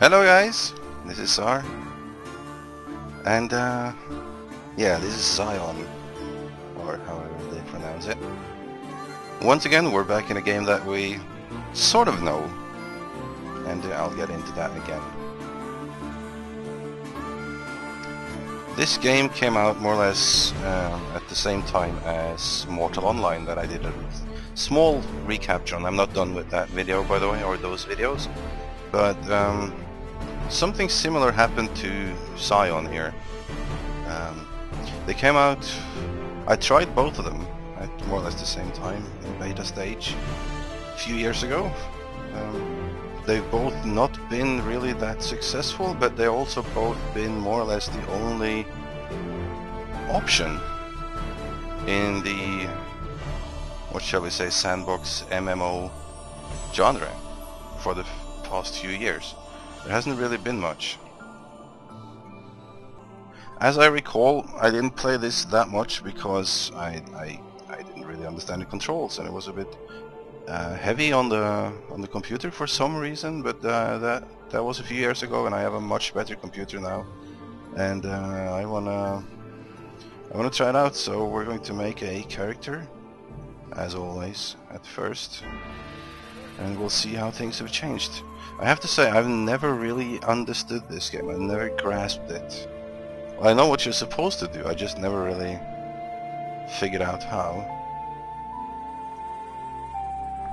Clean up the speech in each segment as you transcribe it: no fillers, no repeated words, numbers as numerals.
Hello guys, this is Sar, and yeah, this is Xsyon, or however they pronounce it. Once again, we're back in a game that we sort of know, and I'll get into that again. This game came out more or less at the same time as Mortal Online that I did a small recap on. I'm not done with that video, by the way, or those videos, but something similar happened to Xsyon here. They came out, I tried both of them at more or less the same time in beta stage a few years ago. They've both not been really that successful, but they also both been more or less the only option in the, what shall we say, sandbox MMO genre for the past few years. There hasn't really been much. As I recall, I didn't play this that much because I didn't really understand the controls, and it was a bit heavy on the computer for some reason. But that was a few years ago, and I have a much better computer now, and I wanna try it out. So we're going to make a character, as always, at first, and we'll see how things have changed. I have to say, I've never really understood this game. I've never grasped it. Well, I know what you're supposed to do, I just never really figured out how.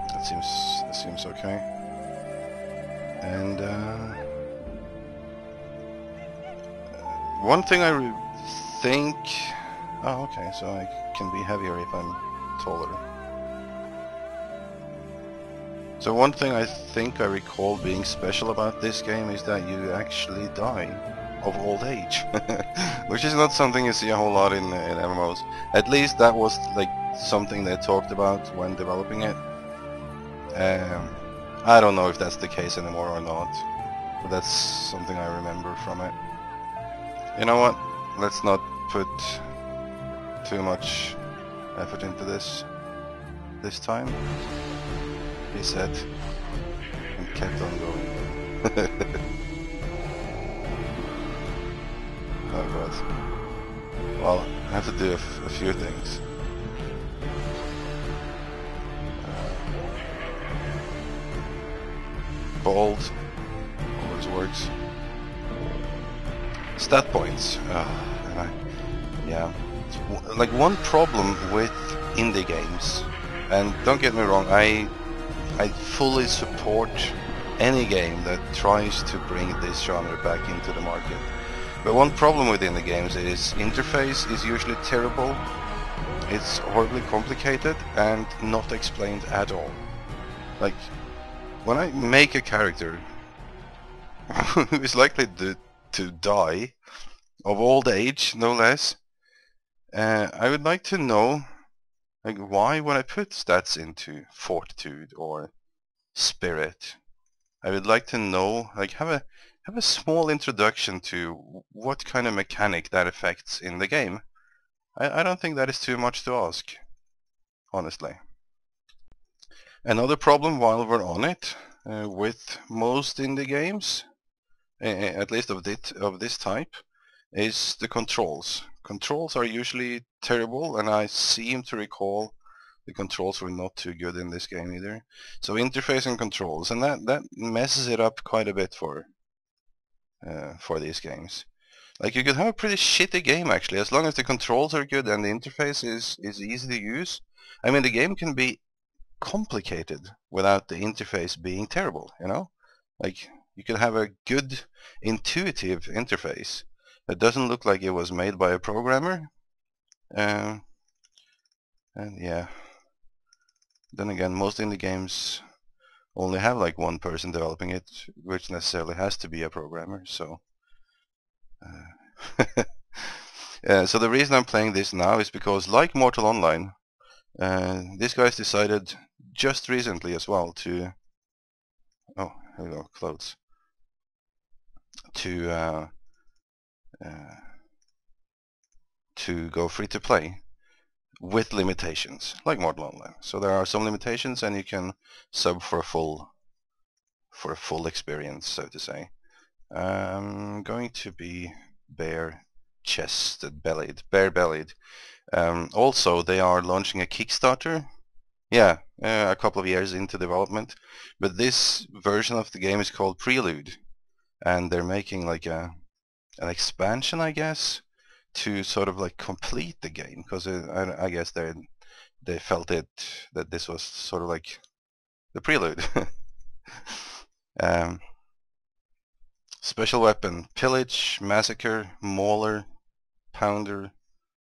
That seems okay. And one thing I think... Oh, okay, so I can be heavier if I'm taller. So one thing I think I recall being special about this game is that you actually die of old age, which is not something you see a whole lot in MMOs. At least that was like something they talked about when developing it. I don't know if that's the case anymore or not, but that's something I remember from it. You know what? Let's not put too much effort into this time, he said, and kept on going. Oh god. Well, I have to do a few things. Bold always works. Stat points. Yeah. Like one problem with indie games, and don't get me wrong, I fully support any game that tries to bring this genre back into the market. But one problem within the games is interface is usually terrible, it's horribly complicated and not explained at all. Like, when I make a character who is likely to die, of old age no less, I would like to know, like, why when I put stats into fortitude or spirit, I would like to know, like, have a small introduction to what kind of mechanic that affects in the game. I don't think that is too much to ask, honestly. Another problem while we're on it, with most indie games, at least of this type, is the controls. Controls are usually terrible, and I seem to recall the controls were not too good in this game either. So interface and controls, and that messes it up quite a bit for these games. Like, you could have a pretty shitty game actually, as long as the controls are good and the interface is easy to use. I mean, the game can be complicated without the interface being terrible, you know? Like, you could have a good intuitive interface that doesn't look like it was made by a programmer. And yeah. Then again, most indie games only have like one person developing it, which necessarily has to be a programmer, so... so the reason I'm playing this now is because, like Mortal Online, these guys decided just recently as well to... Oh, here we go, clothes. To go free to play with limitations, like Mortal Online. So there are some limitations, and you can sub for a full experience, so to say. I'm going to be bare-bellied. Also, they are launching a Kickstarter. Yeah, a couple of years into development. But this version of the game is called Prelude, and they're making like an expansion, I guess, to sort of like complete the game, because I guess they felt that this was sort of like the prelude. um, special weapon: pillage, massacre, mauler, pounder,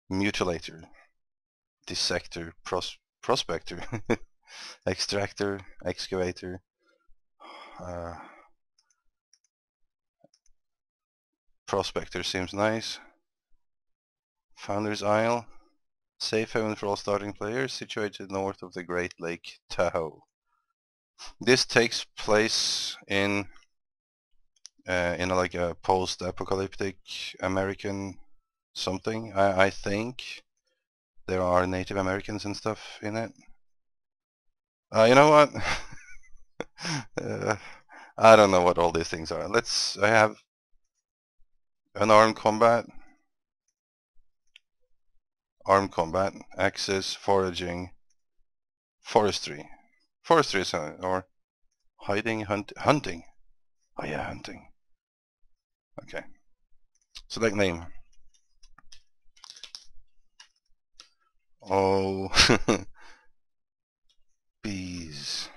mutilator, dissector, prospector, extractor, excavator. Prospector seems nice. Founder's Isle, safe haven for all starting players, situated north of the Great Lake Tahoe. This takes place in like a post-apocalyptic American something. I think there are Native Americans and stuff in it. You know what? I don't know what all these things are. I have unarmed combat, armed combat, axes, foraging, forestry. Forestry is or hiding, hunting. Oh yeah, hunting. Okay. Select name. Oh, bees.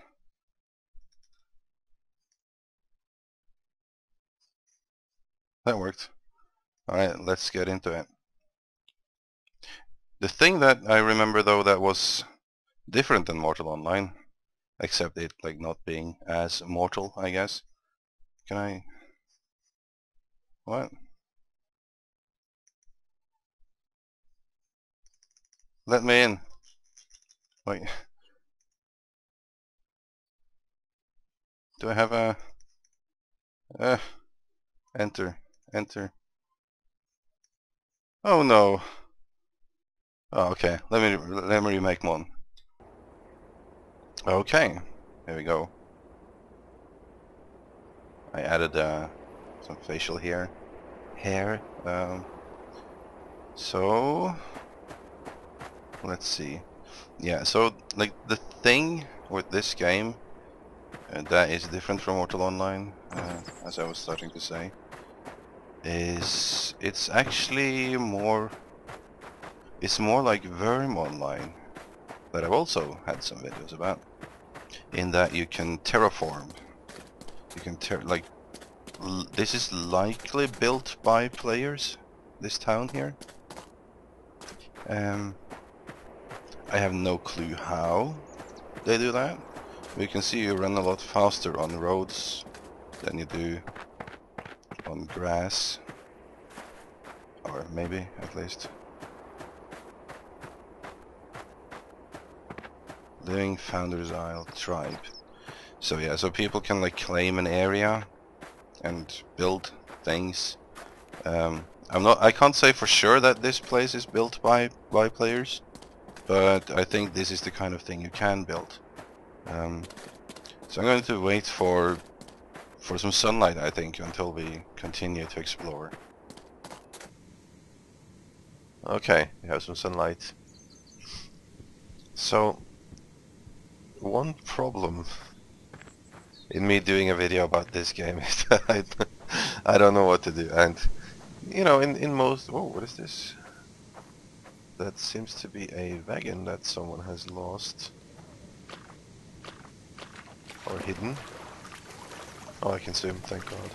That worked. Alright, let's get into it. The thing that I remember though that was different than Mortal Online, except it like not being as mortal, I guess. Can I... What? Let me in. Wait. Do I have a... enter. Enter. Oh no. Oh, okay. Let me remake one. Okay. Here we go. I added some facial hair. So let's see. Yeah, so like the thing with this game that is different from Mortal Online, as I was starting to say, is it's actually more like Wurm Online, that I've also had some videos about, in that you can terraform. You can this is likely built by players, this town here. I have no clue how they do that. You can see you run a lot faster on roads than you do on grass, or maybe at least. Living Founders Isle tribe. So yeah, so people can like claim an area and build things. I can't say for sure that this place is built by players, but I think this is the kind of thing you can build. So I'm going to wait for some sunlight, I think, until we continue to explore. Okay, we have some sunlight. So, one problem in me doing a video about this game is that I don't know what to do. And, you know, in most... Whoa, what is this? That seems to be a wagon that someone has lost. Or hidden. Oh, I can zoom, thank God.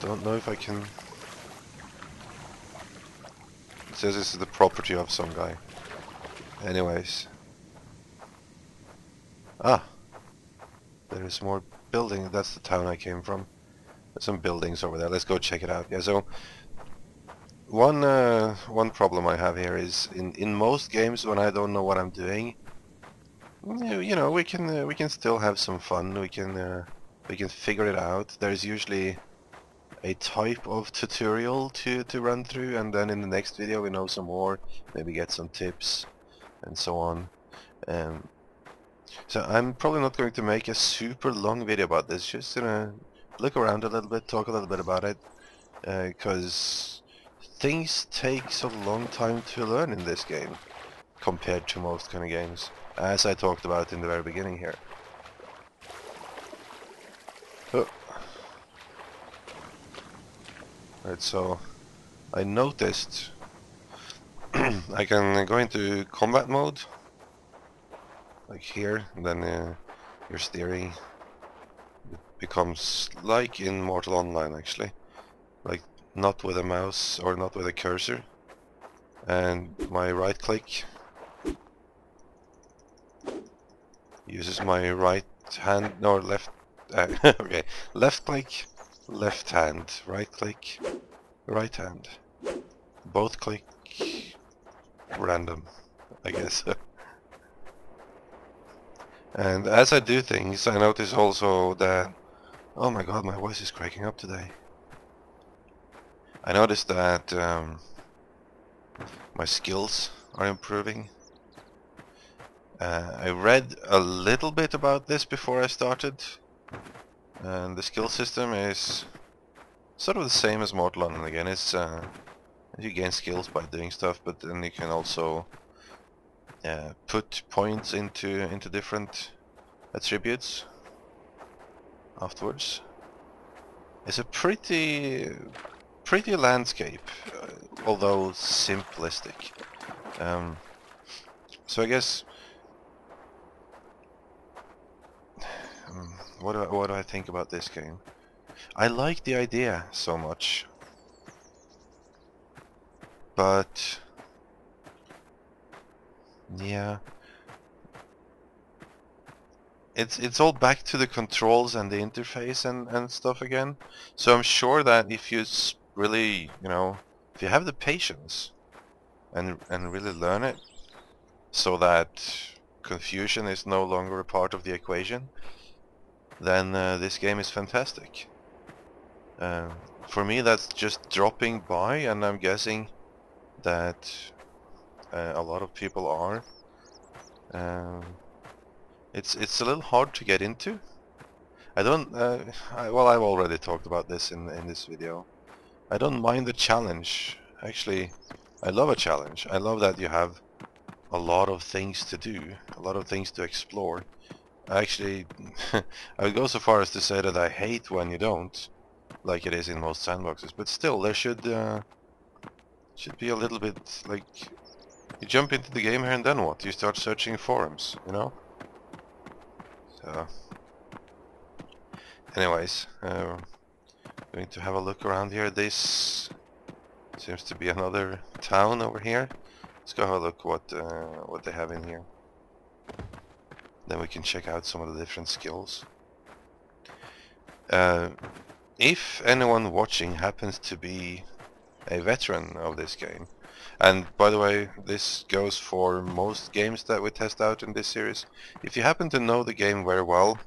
Don't know if I can... It says this is the property of some guy. Anyways. Ah! There is more building. That's the town I came from. There's some buildings over there. Let's go check it out. Yeah, so... One problem I have here is in most games when I don't know what I'm doing, you know, we can still have some fun. We can figure it out. There's usually a type of tutorial to run through, and then in the next video we know some more, maybe get some tips and so on. So I'm probably not going to make a super long video about this, just look around a little bit, talk a little bit about it, because things take so long time to learn in this game compared to most kind of games, as I talked about in the very beginning here. Oh. Right, so I noticed I can go into combat mode, like here, and then your steering becomes like in Mortal Online actually, like not with a mouse or not with a cursor, and my right click uses my right hand, no left, okay, left click, left hand, right click, right hand, both click, random, I guess. And as I do things, I notice also that, oh my god, my voice is cracking up today. I noticed that my skills are improving. I read a little bit about this before I started, and the skill system is sort of the same as Mortal Online again. It's you gain skills by doing stuff, but then you can also put points into different attributes afterwards. It's a pretty landscape, although simplistic. So I guess what do I think about this game? I like the idea so much, but yeah, it's all back to the controls and the interface and stuff again. So I'm sure that if you really, you know, if you have the patience and really learn it, so that confusion is no longer a part of the equation, then this game is fantastic. For me, that's just dropping by, and I'm guessing that a lot of people are. It's a little hard to get into. I don't. Well, I've already talked about this in this video. I don't mind the challenge. Actually, I love a challenge. I love that you have a lot of things to do, a lot of things to explore. Actually, I would go so far as to say that I hate when you don't, like it is in most sandboxes. But still, there should be a little bit like you jump into the game here and then what? You start searching forums, you know? So, anyways, going to have a look around here. This seems to be another town over here. Let's go have a look what they have in here. Then we can check out some of the different skills. If anyone watching happens to be a veteran of this game, and by the way, this goes for most games that we test out in this series, if you happen to know the game very well,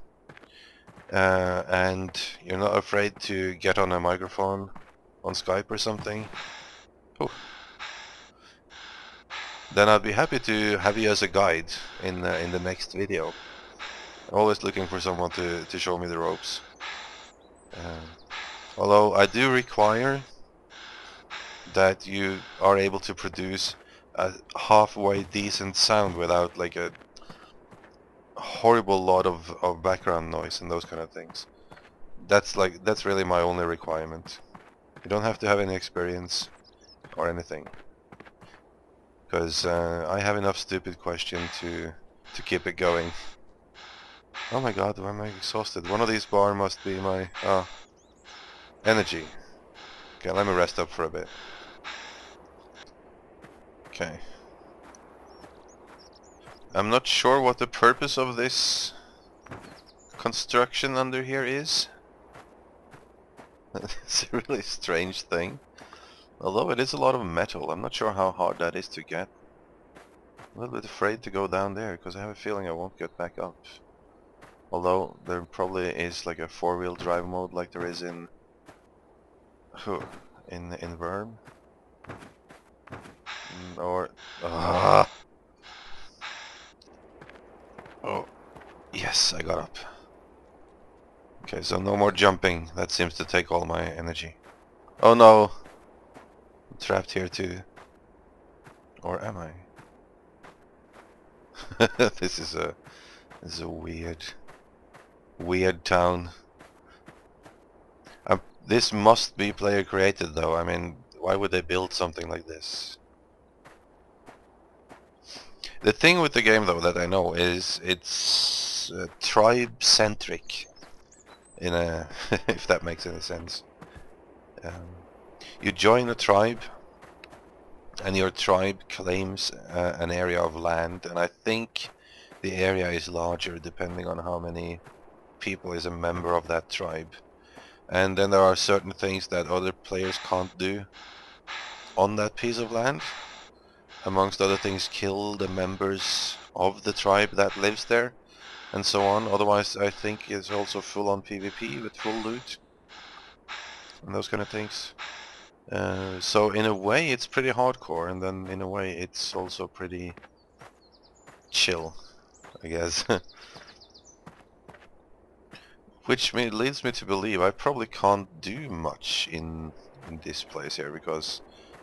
and you're not afraid to get on a microphone on Skype or something, then I'd be happy to have you as a guide in the next video. Always looking for someone to show me the ropes. Although I do require that you are able to produce a halfway decent sound without like a horrible lot of background noise and those kind of things. That's really my only requirement. You don't have to have any experience or anything, because I have enough stupid questions to keep it going. Oh my god, why am I exhausted? One of these bar must be my energy. Okay, let me rest up for a bit. Okay. I'm not sure what the purpose of this construction under here is. It's a really strange thing. Although it is a lot of metal, I'm not sure how hard that is to get. I'm a little bit afraid to go down there, because I have a feeling I won't get back up. Although there probably is like a four-wheel drive mode like there is in wurm. Or oh yes, I got up. Okay, so no more jumping. That seems to take all my energy. Oh no! I'm trapped here too. Or am I? This is a weird town. This must be player created though. I mean, why would they build something like this? The thing with the game though that I know is it's tribe centric in a if that makes any sense. You join a tribe and your tribe claims an area of land, and I think the area is larger depending on how many people is a member of that tribe. And then there are certain things that other players can't do on that piece of land. Amongst other things, kill the members of the tribe that lives there, and so on. Otherwise, I think it's also full-on PvP with full loot and those kind of things. So in a way, it's pretty hardcore, and then in a way, it's also pretty chill, I guess. Which leads me to believe I probably can't do much in this place here, because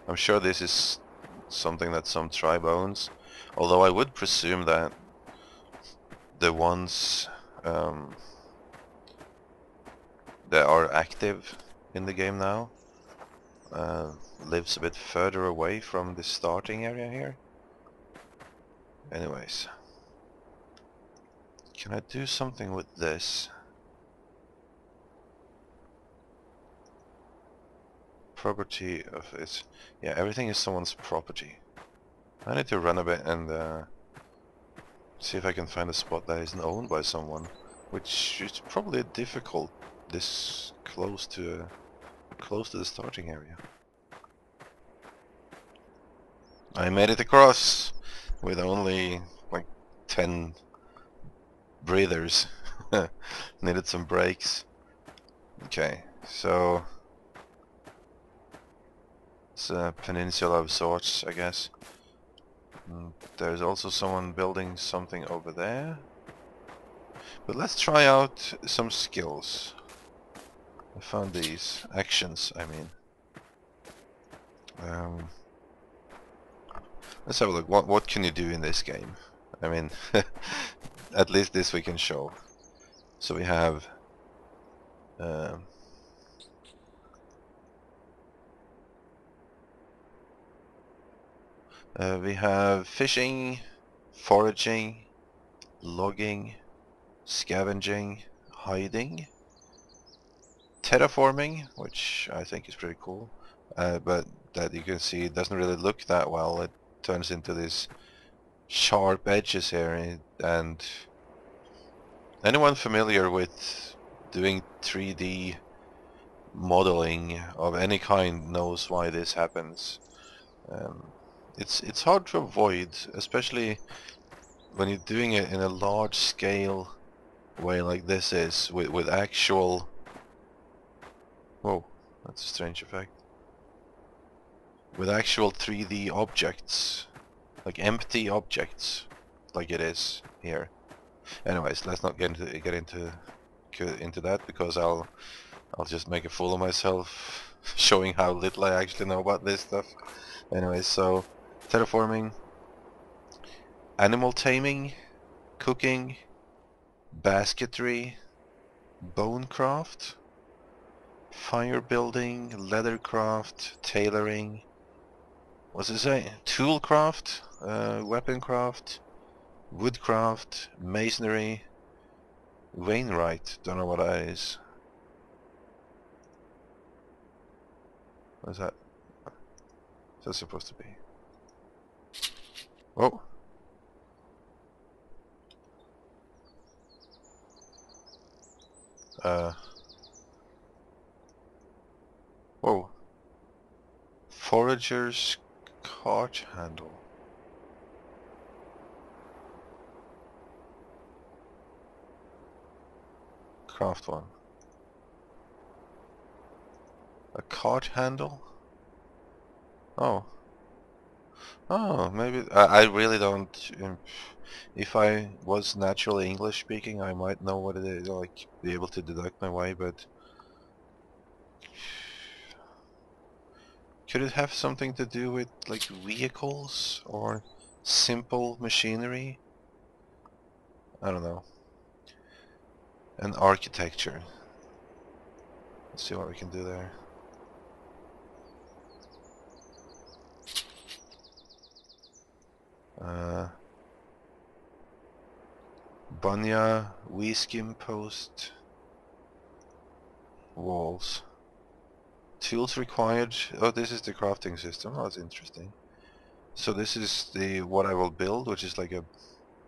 I'm sure this is something that some tribe owns. Although I would presume that the ones that are active in the game now lives a bit further away from the starting area here. Anyways, can I do something with this? Property of it. Yeah, everything is someone's property. I need to run a bit and see if I can find a spot that isn't owned by someone, which is probably difficult this close to the starting area. I made it across with only like 10 breathers. Needed some breaks. Okay, so it's a peninsula of sorts, I guess. There's also someone building something over there. But let's try out some skills. I found these actions, I mean. Let's have a look. What can you do in this game? I mean, at least this we can show. So we have fishing, foraging, logging, scavenging, hiding, terraforming, which I think is pretty cool, but that you can see it doesn't really look that well. It turns into these sharp edges here, and anyone familiar with doing 3D modeling of any kind knows why this happens. It's hard to avoid, especially when you're doing it in a large scale way like this is, with actual... Whoa, that's a strange effect. With actual 3D objects, like empty objects, like it is here. Anyways, let's not get into that, because I'll just make a fool of myself showing how little I actually know about this stuff. Anyways, so terraforming, animal taming, cooking, basketry, bonecraft, fire building, leathercraft, tailoring, what's it say? Toolcraft, weaponcraft, woodcraft, masonry, Wainwright, don't know what that is. What is that? What's that supposed to be? Oh! Whoa. Forager's cart handle. Craft one. A cart handle? Oh. Oh, maybe I really don't. If I was naturally English speaking, I might know what it is, like be able to deduct my way, but could it have something to do with like vehicles or simple machinery? I don't know. And architecture. Let's see what we can do there. Bunya, skim post, walls. Tools required. Oh, this is the crafting system. Oh, that's interesting. So this is the what I will build, which is like a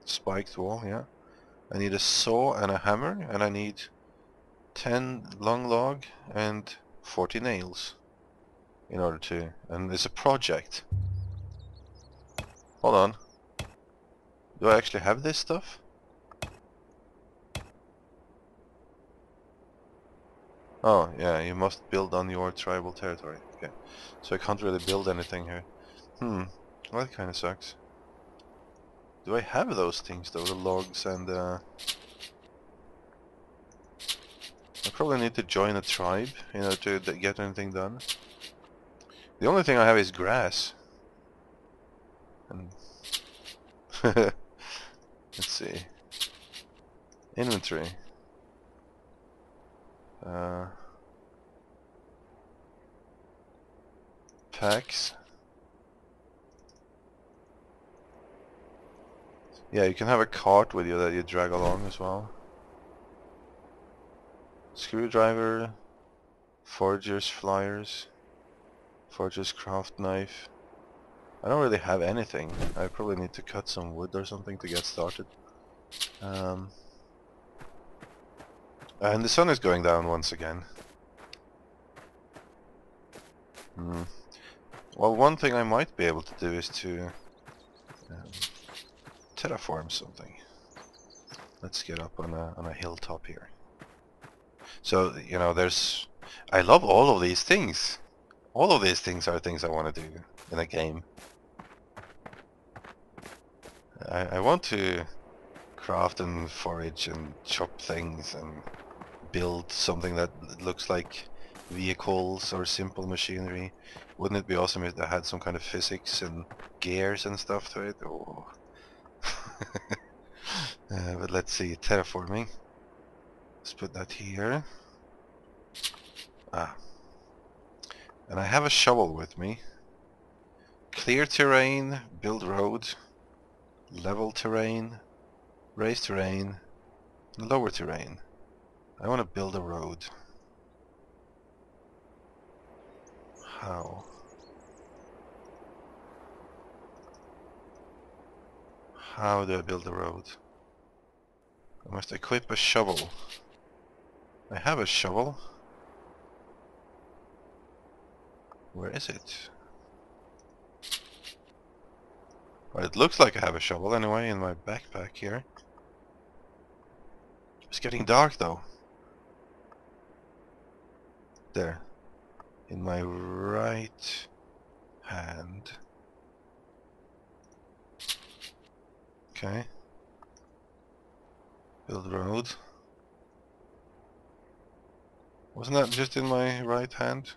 spiked wall, yeah. I need a saw and a hammer, and I need 10 long log and 40 nails in order to... And it's a project. Hold on. Do I actually have this stuff? Oh, yeah, you must build on your tribal territory. Okay. So I can't really build anything here. Well, that kinda sucks. Do I have those things though, the logs and I probably need to join a tribe in order to get anything done. The only thing I have is grass. And let's see. Inventory. Packs. Yeah, you can have a cart with you that you drag along as well. Screwdriver. Forger's flyers. Forger's craft knife. I don't really have anything. I probably need to cut some wood or something to get started. And the sun is going down once again. Well, one thing I might be able to do is to terraform something. Let's get up on a hilltop here. So, you know, there's... I love all of these things. All of these things are things I want to do in a game. I want to craft and forage and chop things and build something that looks like vehicles or simple machinery. Wouldn't it be awesome if they had some kind of physics and gears and stuff to it? Oh. But let's see, terraforming. Let's put that here. And I have a shovel with me. Clear terrain, build road, level terrain, raise terrain, lower terrain. I want to build a road. How? How do I build a road? I must equip a shovel. I have a shovel. Where is it? Well, it looks like I have a shovel anyway in my backpack here. It's getting dark though. There. In my right hand. Okay. Build road. Wasn't that just in my right hand?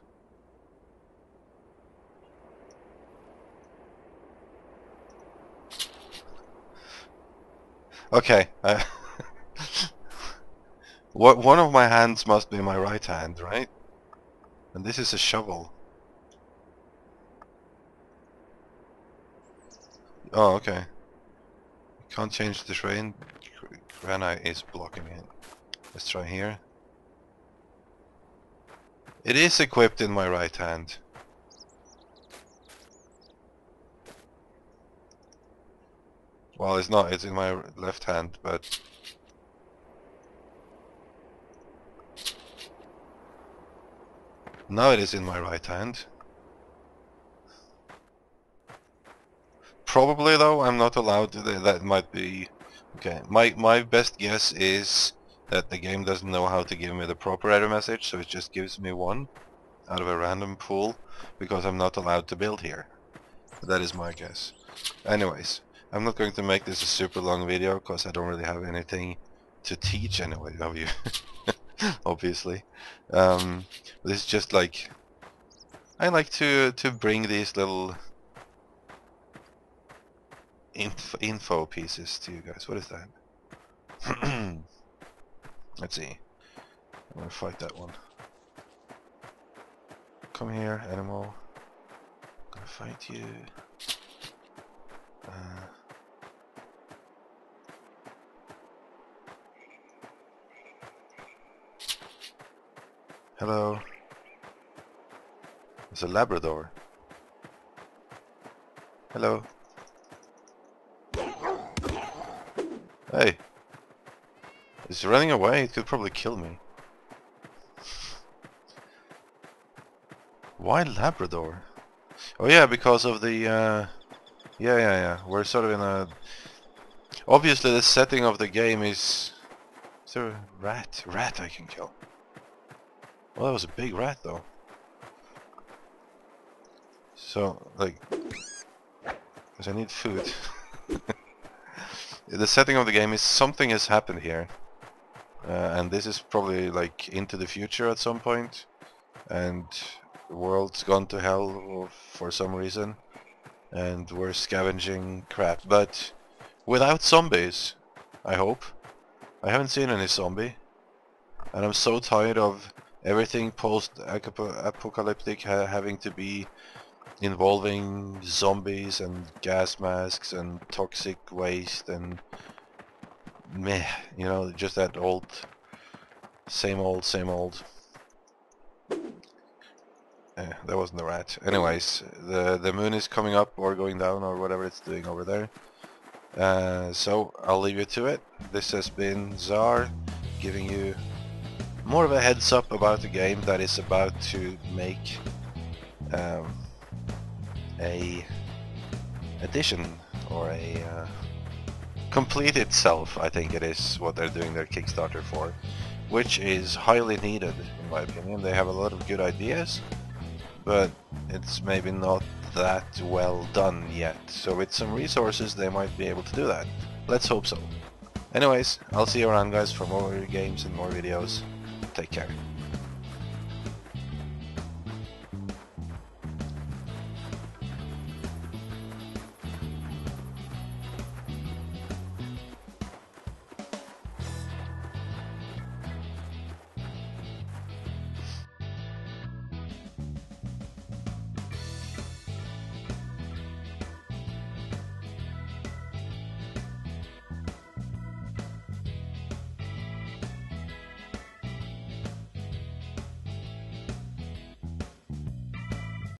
Okay. One of my hands must be my right hand, right? And this is a shovel. Oh, okay. Can't change the terrain. Granite is blocking it. Let's try here. It is equipped in my right hand. Well, it's not. It's in my left hand, but... Now it is in my right hand. Probably though, I'm not allowed to. That might be... Okay, my best guess is that the game doesn't know how to give me the proper error message, so it just gives me one out of a random pool, because I'm not allowed to build here. That is my guess. Anyways, I'm not going to make this a super long video because I don't really have anything to teach anyway of you. Obviously. This is just like, I like to bring these little info pieces to you guys. What is that? Let's see. I'm gonna fight that one. Come here, animal. I'm gonna fight you. Hello. It's a Labrador. Hello. Hey. It's running away. It could probably kill me. Why Labrador? Oh yeah, because of the yeah. We're sort of in a... Obviously the setting of the game is... Is there a rat? Rat I can kill. Well, that was a big rat though. So, like... Because I need food. The setting of the game is something has happened here. And this is probably like into the future at some point. And the world's gone to hell for some reason. And we're scavenging crap. But without zombies, I hope. I haven't seen any zombie. And I'm so tired of everything post-apocalyptic having to be involving zombies and gas masks and toxic waste and meh, you know, just that old, same old. That wasn't the rat. Anyways, the moon is coming up or going down or whatever it's doing over there. So I'll leave you to it. This has been Czar giving you more of a heads up about the game that is about to make a addition or a complete itself. I think it is what they're doing their Kickstarter for, which is highly needed in my opinion. They have a lot of good ideas, but it's maybe not that well done yet. So with some resources they might be able to do that. Let's hope so. Anyways, I'll see you around guys for more games and more videos. Take care.